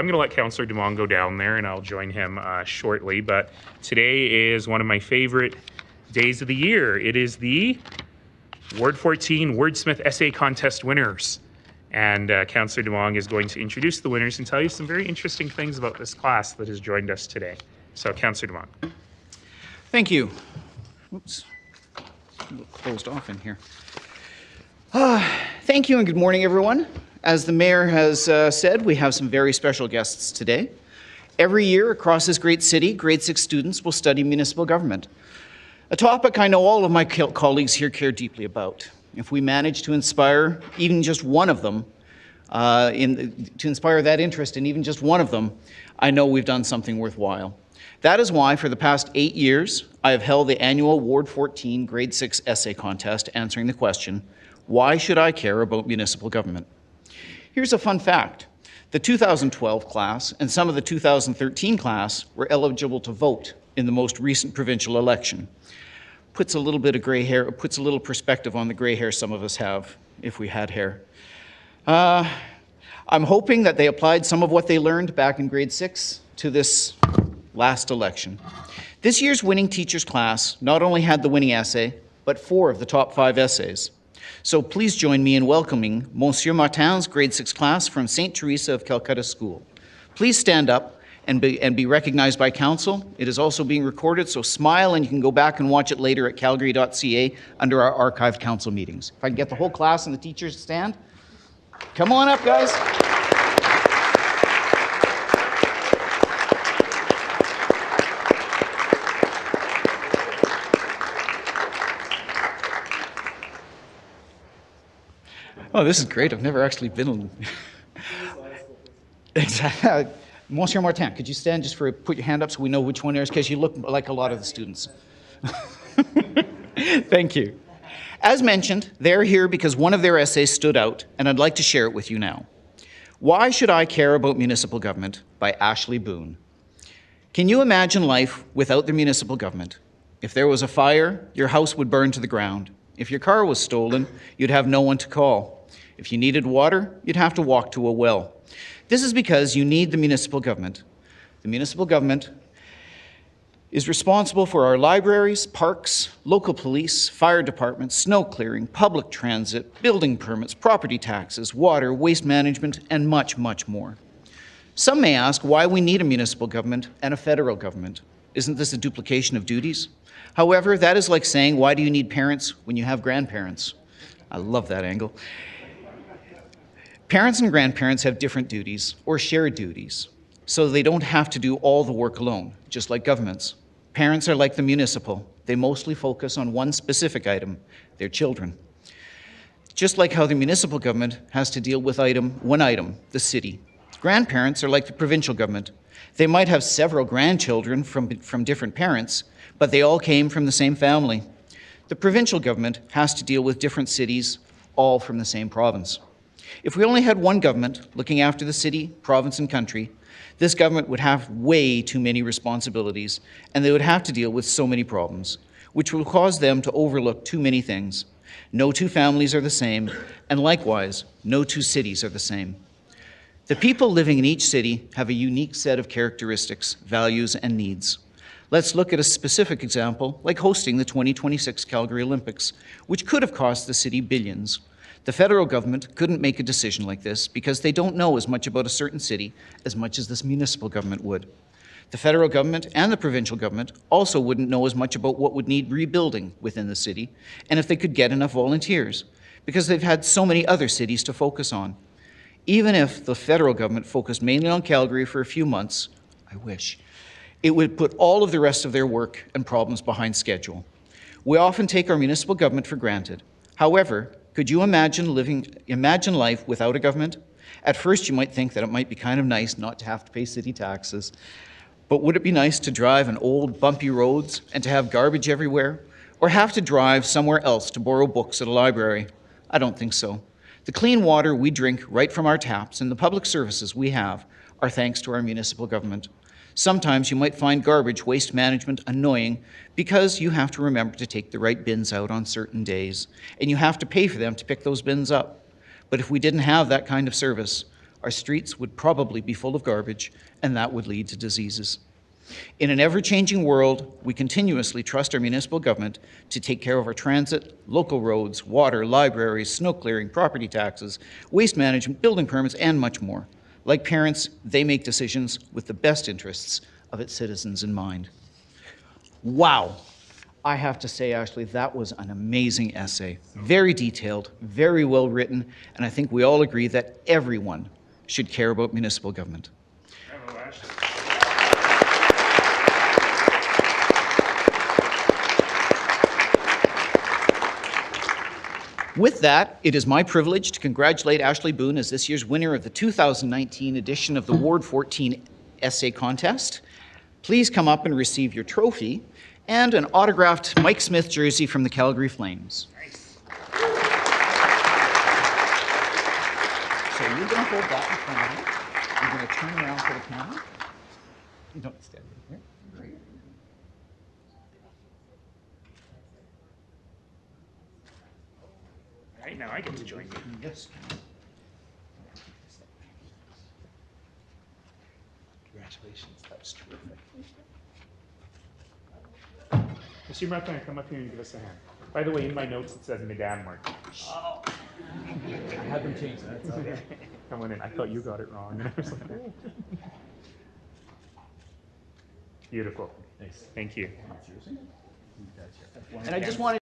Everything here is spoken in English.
I'm going to let Councillor Demong go down there and I'll join him shortly. But today is one of my favorite days of the year. It is the Ward 14 Wordsmith Essay Contest winners. And Councillor Demong is going to introduce the winners and tell you some very interesting things about this class that has joined us today. So, Councillor Demong. Thank you. Oops, a little closed off in here. Thank you and good morning, everyone. As the Mayor has said, we have some very special guests today. Every year across this great city, grade 6 students will study municipal government, a topic I know all of my colleagues here care deeply about. If we manage to inspire even just one of them, to inspire that interest in even just one of them, I know we've done something worthwhile. That is why for the past 8 years, I have held the annual Ward 14 Grade 6 Essay Contest answering the question, why should I care about municipal government? Here's a fun fact. The 2012 class and some of the 2013 class were eligible to vote in the most recent provincial election. Puts a little bit of gray hair, puts a little perspective on the gray hair some of us have, if we had hair. I'm hoping that they applied some of what they learned back in grade 6 to this last election. This year's winning teachers class not only had the winning essay, but 4 of the top 5 essays. So please join me in welcoming Monsieur Martin's grade 6 class from St. Teresa of Calcutta School. Please stand up and be recognized by council. It is also being recorded, so smile and you can go back and watch it later at calgary.ca under our archived council meetings. If I can get the whole class and the teachers to stand. Come on up, guys. Oh, this is great. I've never actually been on. Exactly. Monsieur Martin, could you stand just put your hand up so we know which one it is, because you look like a lot of the students. Thank you. As mentioned, they're here because one of their essays stood out, and I'd like to share it with you now. Why Should I Care About Municipal Government by Ashley Boons. Can you imagine life without the municipal government? If there was a fire, your house would burn to the ground. If your car was stolen, you'd have no one to call. If you needed water, you'd have to walk to a well. This is because you need the municipal government. The municipal government is responsible for our libraries, parks, local police, fire departments, snow clearing, public transit, building permits, property taxes, water, waste management, and much, much more. Some may ask why we need a municipal government and a federal government. Isn't this a duplication of duties? However, that is like saying, why do you need parents when you have grandparents? I love that angle. Parents and grandparents have different duties or shared duties, so they don't have to do all the work alone, just like governments. Parents are like the municipal. They mostly focus on one specific item, their children. Just like how the municipal government has to deal with one item, the city. Grandparents are like the provincial government. They might have several grandchildren from different parents, but they all came from the same family. The provincial government has to deal with different cities, all from the same province. If we only had one government looking after the city, province, and country, this government would have way too many responsibilities, and they would have to deal with so many problems, which will cause them to overlook too many things. No two families are the same, and likewise, no two cities are the same. The people living in each city have a unique set of characteristics, values, and needs. Let's look at a specific example, like hosting the 2026 Calgary Olympics, which could have cost the city billions. The federal government couldn't make a decision like this because they don't know as much about a certain city as much as this municipal government would. The federal government and the provincial government also wouldn't know as much about what would need rebuilding within the city and if they could get enough volunteers, because they've had so many other cities to focus on. Even if the federal government focused mainly on Calgary for a few months, I wish, it would put all of the rest of their work and problems behind schedule. We often take our municipal government for granted. However, could you imagine life without a government? At first, you might think that it might be kind of nice not to have to pay city taxes. But would it be nice to drive on old, bumpy roads and to have garbage everywhere? Or have to drive somewhere else to borrow books at a library? I don't think so. The clean water we drink right from our taps and the public services we have are thanks to our municipal government. Sometimes you might find garbage waste management annoying because you have to remember to take the right bins out on certain days, and you have to pay for them to pick those bins up. But if we didn't have that kind of service, our streets would probably be full of garbage, and that would lead to diseases. In an ever-changing world, we continuously trust our municipal government to take care of our transit, local roads, water, libraries, snow clearing, property taxes, waste management, building permits, and much more. Like parents, they make decisions with the best interests of its citizens in mind. Wow. I have to say, Ashley, that was an amazing essay. Very detailed, very well written, and I think we all agree that everyone should care about municipal government. Bravo, Ashley. With that, it is my privilege to congratulate Ashley Boons as this year's winner of the 2019 edition of the Ward 14 Essay Contest. Please come up and receive your trophy and an autographed Mike Smith jersey from the Calgary Flames. Nice. So you're going to hold that in front of you. I'm going to turn around for the camera. You don't stand right here. Great. All right, now I get to join you. Yes. Congratulations. That's terrific. Monsieur Martin, come up here and give us a hand. By the way, in my notes it says Madame Martin. Oh. I had them changed. That's okay. Come on in. I thought you got it wrong. And I was like, oh. Beautiful. Nice. Thank you. And I just wanted